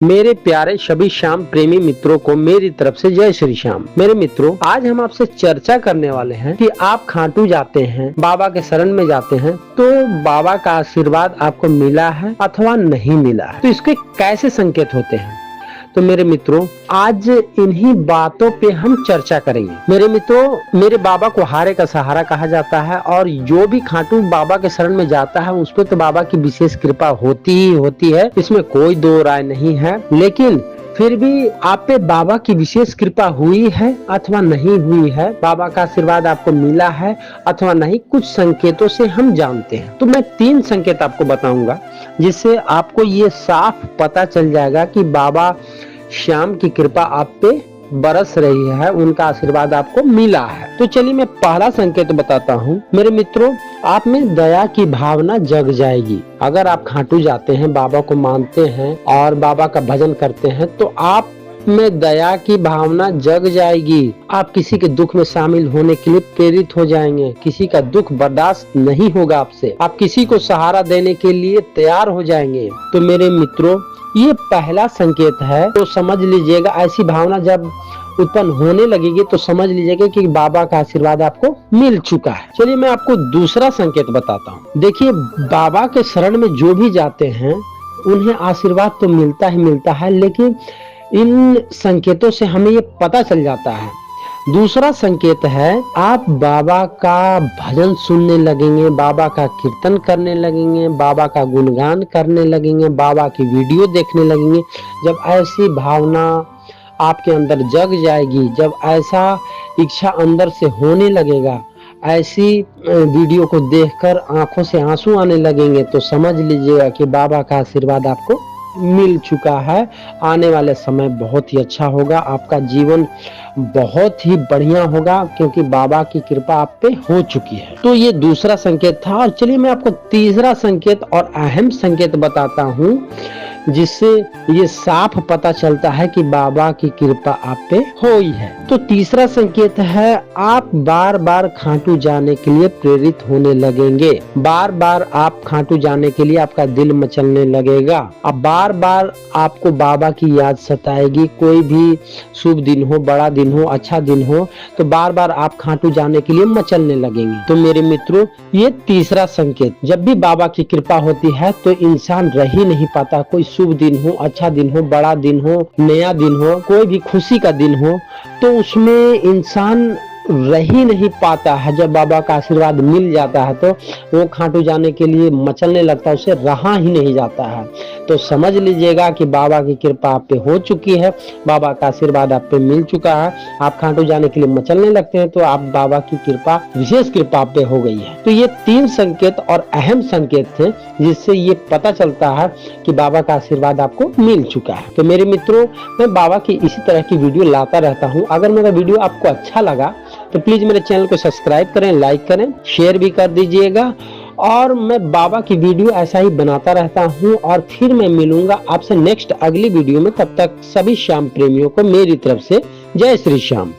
मेरे प्यारे सभी श्याम प्रेमी मित्रों को मेरी तरफ से जय श्री श्याम। मेरे मित्रों, आज हम आपसे चर्चा करने वाले हैं कि आप खाटू जाते हैं, बाबा के शरण में जाते हैं, तो बाबा का आशीर्वाद आपको मिला है अथवा नहीं मिला है, तो इसके कैसे संकेत होते हैं। तो मेरे मित्रों, आज इन्हीं बातों पे हम चर्चा करेंगे। मेरे मित्रों, मेरे बाबा को हारे का सहारा कहा जाता है और जो भी खाटू बाबा के शरण में जाता है उस पर तो बाबा की विशेष कृपा होती ही होती है, इसमें कोई दो राय नहीं है। लेकिन फिर भी आप पे बाबा की विशेष कृपा हुई है अथवा नहीं हुई है, बाबा का आशीर्वाद आपको मिला है अथवा नहीं, कुछ संकेतों से हम जानते हैं। तो मैं 3 संकेत आपको बताऊंगा जिससे आपको ये साफ पता चल जाएगा कि बाबा श्याम की कृपा आप पे बरस रही है, उनका आशीर्वाद आपको मिला है। तो चलिए मैं पहला संकेत बताता हूँ। मेरे मित्रों, आप में दया की भावना जग जाएगी। अगर आप खाटू जाते हैं, बाबा को मानते हैं और बाबा का भजन करते हैं, तो आप में दया की भावना जग जाएगी। आप किसी के दुख में शामिल होने के लिए प्रेरित हो जाएंगे। किसी का दुख बर्दाश्त नहीं होगा आपसे, आप किसी को सहारा देने के लिए तैयार हो जाएंगे। तो मेरे मित्रों, ये पहला संकेत है। तो समझ लीजिएगा, ऐसी भावना जब उत्पन्न होने लगेगी तो समझ लीजिएगा कि बाबा का आशीर्वाद आपको मिल चुका है। चलिए मैं आपको दूसरा संकेत बताता हूँ। देखिए, बाबा के शरण में जो भी जाते हैं उन्हें आशीर्वाद तो मिलता ही मिलता है, लेकिन इन संकेतों से हमें ये पता चल जाता है। दूसरा संकेत है, आप बाबा का भजन सुनने लगेंगे, बाबा का कीर्तन करने लगेंगे, बाबा का गुणगान करने लगेंगे, बाबा की वीडियो देखने लगेंगे। जब ऐसी भावना आपके अंदर जग जाएगी, जब ऐसा इच्छा अंदर से होने लगेगा, ऐसी वीडियो को देखकर आंखों से आंसू आने लगेंगे, तो समझ लीजिएगा कि बाबा का आशीर्वाद आपको मिल चुका है। आने वाले समय बहुत ही अच्छा होगा, आपका जीवन बहुत ही बढ़िया होगा, क्योंकि बाबा की कृपा आप पे हो चुकी है। तो ये दूसरा संकेत था। और चलिए मैं आपको तीसरा संकेत और अहम संकेत बताता हूँ, जिससे ये साफ पता चलता है कि बाबा की कृपा आप पे हुई है। तो तीसरा संकेत है, आप बार बार खाटू जाने के लिए प्रेरित होने लगेंगे। बार बार आप खाटू जाने के लिए आपका दिल मचलने लगेगा। अब बार बार आपको बाबा की याद सताएगी। कोई भी शुभ दिन हो, बड़ा दिन हो, अच्छा दिन हो, तो बार बार आप खाटू जाने के लिए मचलने लगेंगे। तो मेरे मित्रों, ये तीसरा संकेत, जब भी बाबा की कृपा होती है तो इंसान रह ही नहीं पाता। कोई शुभ दिन हो, अच्छा दिन हो, बड़ा दिन हो, नया दिन हो, कोई भी खुशी का दिन हो, तो उसमें इंसान रह ही नहीं पाता है। जब बाबा का आशीर्वाद मिल जाता है तो वो खाटू जाने के लिए मचलने लगता है, उसे रहा ही नहीं जाता है। तो समझ लीजिएगा कि बाबा की कृपा आप पे हो चुकी है, बाबा का आशीर्वाद आप पे मिल चुका है। आप खाटू जाने के लिए मचलने लगते हैं तो आप बाबा की कृपा, विशेष कृपा आप पे हो गई है। तो ये 3 संकेत और अहम संकेत थे जिससे ये पता चलता है कि बाबा का आशीर्वाद आपको मिल चुका है। तो मेरे मित्रों, मैं बाबा की इसी तरह की वीडियो लाता रहता हूँ। अगर मेरा वीडियो आपको अच्छा लगा तो प्लीज मेरे चैनल को सब्सक्राइब करें, लाइक करें, शेयर भी कर दीजिएगा। और मैं बाबा की वीडियो ऐसा ही बनाता रहता हूँ। और फिर मैं मिलूंगा आपसे नेक्स्ट अगली वीडियो में। तब तक सभी श्याम प्रेमियों को मेरी तरफ से जय श्री श्याम।